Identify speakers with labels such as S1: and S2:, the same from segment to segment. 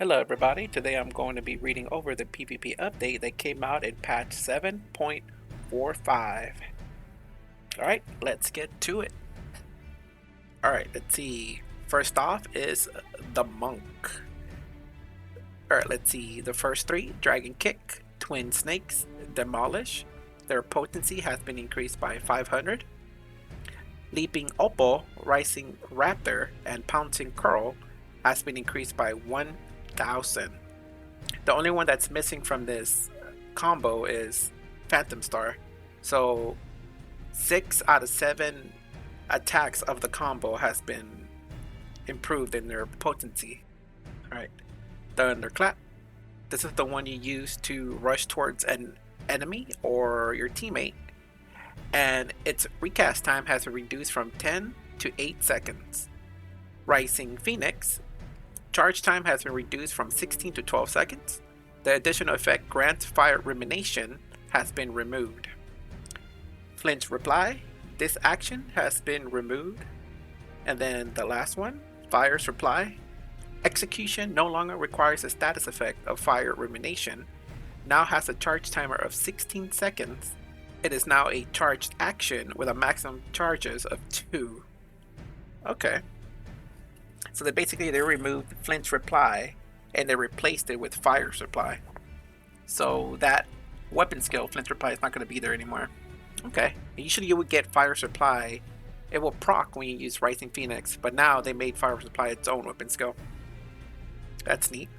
S1: Hello everybody, today I'm going to be reading over the PvP update that came out in patch 7.45. Alright, let's get to it. Alright, let's see. First off is the Monk. Alright, let's see. The first three, Dragon Kick, Twin Snakes, Demolish. Their potency has been increased by 500. Leaping Opal, Rising Raptor, and Pouncing Curl has been increased by 1,000. The only one that's missing from this combo is Phantom Star. So 6 out of 7 attacks of the combo has been improved in their potency. Alright, Thunderclap. This is the one you use to rush towards an enemy or your teammate, and its recast time has been reduced from 10 to 8 seconds. Rising Phoenix. Charge time has been reduced from 16 to 12 seconds. The additional effect Grant Fire Rumination has been removed. Flinch Reply. This action has been removed. And then the last one, Fire's Reply. Execution no longer requires a status effect of Fire Rumination. Now has a charge timer of 16 seconds. It is now a charged action with a maximum charges of 2. Okay. So they removed Flinch Reply and they replaced it with Fire Supply. So that weapon skill, Flinch Reply, is not going to be there anymore. Okay. Usually you would get Fire Supply. It will proc when you use Rising Phoenix, but now they made Fire Supply its own weapon skill. That's neat.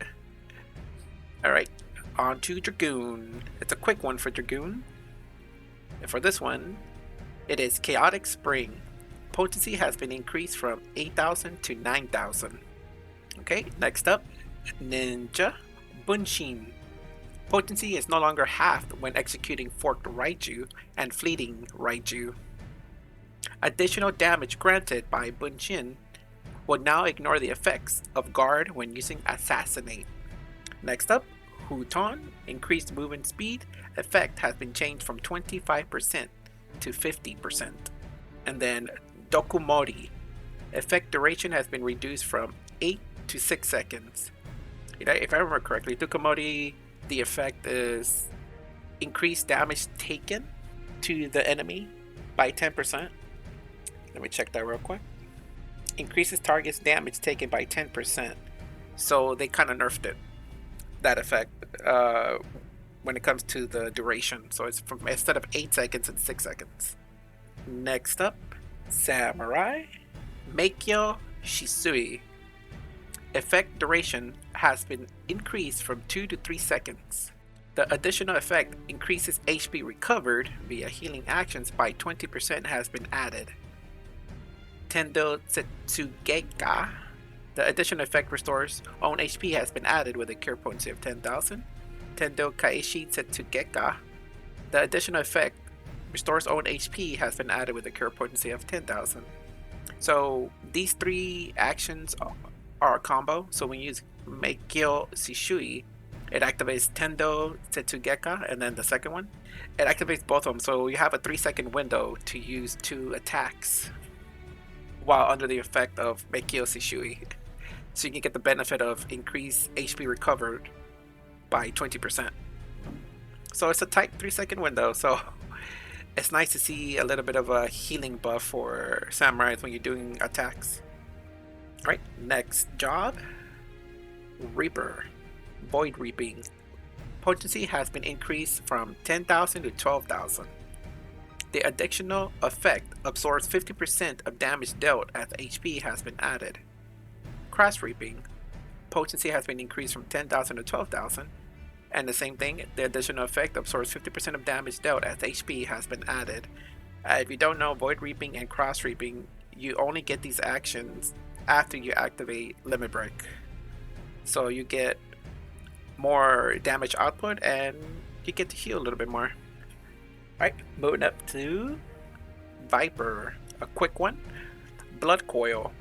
S1: Alright, on to Dragoon. It's a quick one for Dragoon. And for this one, it is Chaotic Spring. Potency has been increased from 8,000 to 9,000. Okay, next up, Ninja Bunshin. Potency is no longer halved when executing Forked Raiju and Fleeting Raiju. Additional damage granted by Bunshin will now ignore the effects of Guard when using Assassinate. Next up, Huton. Increased movement speed effect has been changed from 25% to 50%. And then Dokumori. Effect duration has been reduced from 8 to 6 seconds. If I remember correctly, Dokumori, the effect is increased damage taken to the enemy by 10%. Let me check that real quick. Increases target's damage taken by 10%. So they kind of nerfed it, that effect, when it comes to the duration. So it's from, instead of 8 seconds, it's 6 seconds. Next up, Samurai Meikyo Shisui. Effect duration has been increased from 2 to 3 seconds. The additional effect increases HP recovered via healing actions by 20% has been added. Tendo Setsugeka. The additional effect restores own HP has been added with a cure potency of 10,000. Tendo Kaishi Setsugeka. The additional effect restores own HP has been added with a cure potency of 10,000. So these three actions are a combo. So when you use Meikyo Shisui, it activates Tendo Setsugeka, and then the second one, it activates both of them. So you have a 3-second window to use 2 attacks while under the effect of Meikyo Shisui. So you can get the benefit of increased HP recovered by 20%. So it's a tight 3-second window. So it's nice to see a little bit of a healing buff for samurais when you're doing attacks. Alright, next job. Reaper. Void Reaping. Potency has been increased from 10,000 to 12,000. The additional effect absorbs 50% of damage dealt as HP has been added. Cross Reaping. Potency has been increased from 10,000 to 12,000. And the same thing, the additional effect absorbs 50% of damage dealt as HP has been added. If you don't know, Void Reaping and Cross Reaping, you only get these actions after you activate Limit Break. So you get more damage output and you get to heal a little bit more. Alright, moving up to Viper. A quick one. Blood Coil.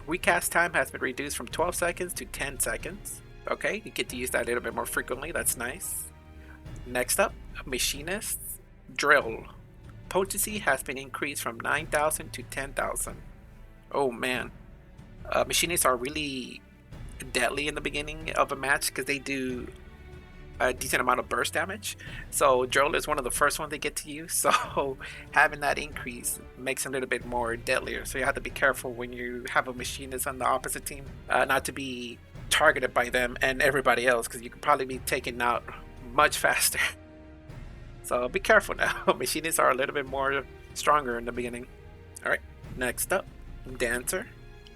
S1: Recast time has been reduced from 12 seconds to 10 seconds. Okay, you get to use that a little bit more frequently. That's nice. Next up, Machinist Drill. Potency has been increased from 9,000 to 10,000. Oh man. Machinists are really deadly in the beginning of a match because they do a decent amount of burst damage. So drill is one of the first ones they get to use. So having that increase makes it a little bit more deadlier. So you have to be careful when you have a machinist on the opposite team, not to be targeted by them and everybody else, because you could probably be taken out much faster. So be careful now. Machinists are a little bit more stronger in the beginning. Alright, next up, Dancer.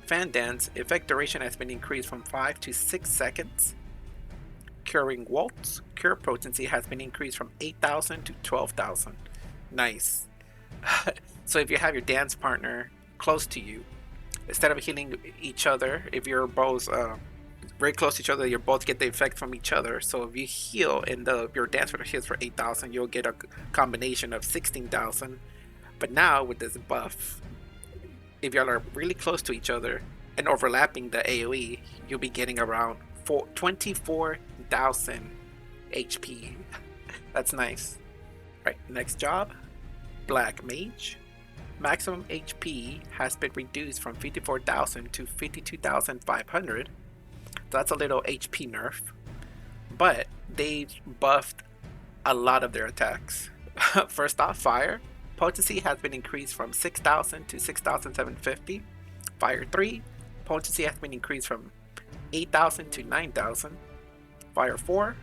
S1: Fan Dance, effect duration has been increased from 5 to 6 seconds. Curing Waltz, cure potency has been increased from 8,000 to 12,000. Nice. So if you have your dance partner close to you, instead of healing each other, if you're both very close to each other, you both get the effect from each other. So if you heal and your dance partner heals for 8,000, you'll get a combination of 16,000. But now with this buff, if y'all are really close to each other and overlapping the AoE, you'll be getting around 24,000 HP. That's nice. Right, next job, Black Mage. Maximum HP has been reduced from 54,000 to 52,500. That's a little HP nerf, but they buffed a lot of their attacks. First off, Fire. Potency has been increased from 6,000 to 6,750. Fire 3. Potency has been increased from 8,000 to 9,000. Fire 4.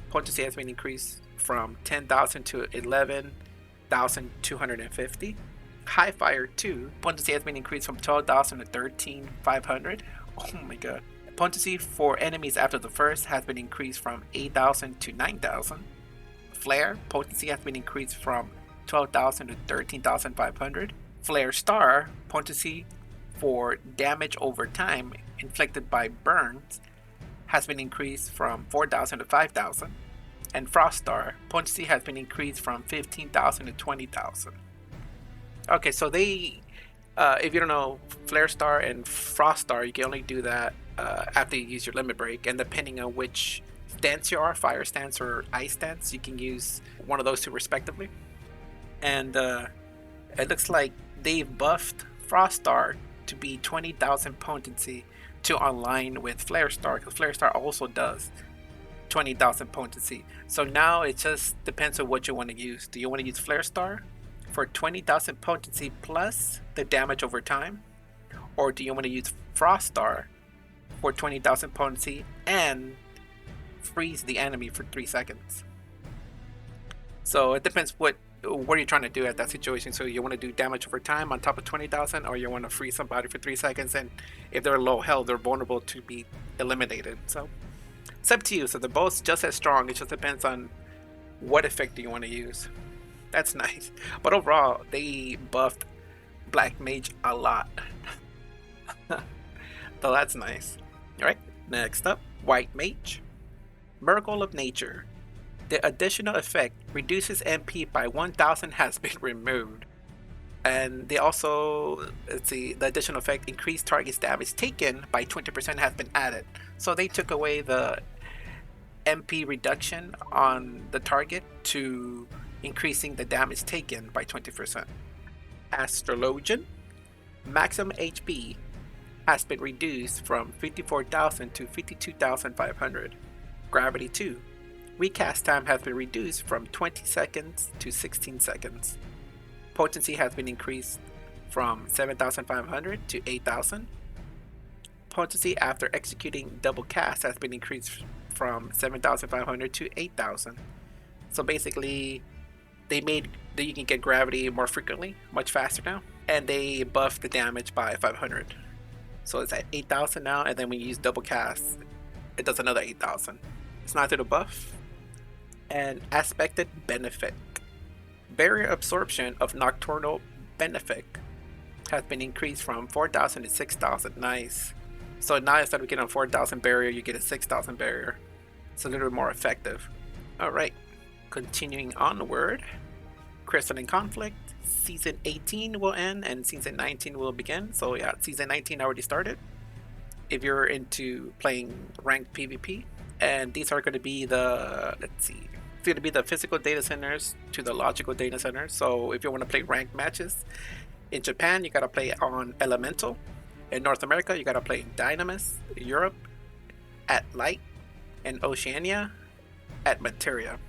S1: Potency has been increased from 10,000 to 11,250. High Fire 2. Potency has been increased from 12,000 to 13,500. Oh my god. Potency for enemies after the first has been increased from 8,000 to 9,000. Flare. Potency has been increased from 12,000 to 13,500. Flare Star. Potency for damage over time inflicted by burns has been increased from 4,000 to 5,000. And Frost Star. Potency has been increased from 15,000 to 20,000. Okay, so they, if you don't know, Flare Star and Frost Star, you can only do that after you use your limit break, and depending on which stance you are, fire stance or ice stance, you can use one of those two respectively. And it looks like they've buffed Frost Star to be 20,000 potency to align with Flare Star, because Flare Star also does 20,000 potency. So now it just depends on what you want to use. Do you want to use Flare Star for 20,000 potency plus the damage over time, or do you want to use Frost Star for 20,000 potency and freeze the enemy for 3 seconds? So it depends what you're trying to do at that situation. So you want to do damage over time on top of 20,000, or you want to freeze somebody for 3 seconds, and if they're low health, they're vulnerable to be eliminated. So it's up to you. So they're both just as strong. It just depends on what effect do you want to use. That's nice. But overall, they buffed Black Mage a lot. So that's nice. Alright, next up, White Mage. Miracle of Nature. The additional effect reduces MP by 1,000 has been removed. And they also, let's see, the additional effect increased target's damage taken by 20% has been added. So they took away the MP reduction on the target to increasing the damage taken by 20%. Astrologian. Maximum HP has been reduced from 54,000 to 52,500. Gravity 2. Recast time has been reduced from 20 seconds to 16 seconds. Potency has been increased from 7,500 to 8,000. Potency after executing double cast has been increased from 7,500 to 8,000. So basically, they made that you can get gravity more frequently, much faster now, and they buffed the damage by 500. So it's at 8,000 now, and then when you use double cast, it does another 8,000. It's not through the buff. And Aspected Benefic. Barrier absorption of Nocturnal Benefic has been increased from 4,000 to 6,000. Nice. So now instead of getting a 4,000 barrier, you get a 6,000 barrier. It's a little bit more effective. Alright, continuing onward. Crystalline Conflict. Season 18 will end and Season 19 will begin. So yeah, Season 19 already started. If you're into playing ranked PvP. And these are going to be the, let's see, it's going to be the physical data centers to the logical data centers. So if you want to play ranked matches, in Japan you got to play on Elemental. In North America you got to play in Dynamis. Europe at Light, and Oceania at Materia.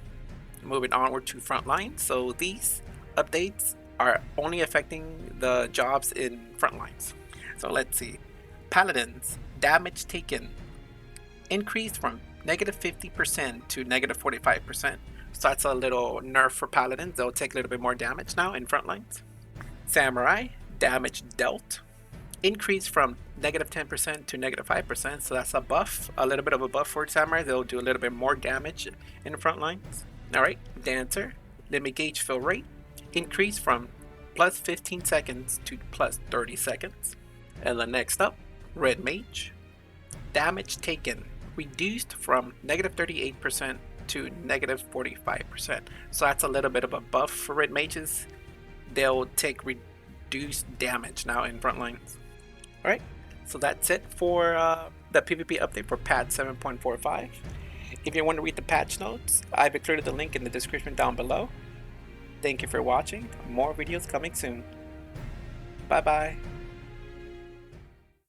S1: Moving onward to Frontline, so these updates are only affecting the jobs in Frontlines. So let's see. Paladins, damage taken increased from negative 50% to negative 45%. So that's a little nerf for Paladins. They'll take a little bit more damage now in Frontlines. Samurai, damage dealt increased from negative 10% to negative 5%. So that's a buff, a little bit of a buff for Samurai. They'll do a little bit more damage in the Frontlines. Alright, Dancer, limit gauge fill rate increased from plus 15 seconds to plus 30 seconds. And then next up, Red Mage, damage taken reduced from negative 38% to negative 45%. So that's a little bit of a buff for Red Mages. They'll take reduced damage now in Frontlines. Alright, so that's it for the PvP update for patch 7.45. If you want to read the patch notes, I've included the link in the description down below. Thank you for watching. More videos coming soon. Bye bye.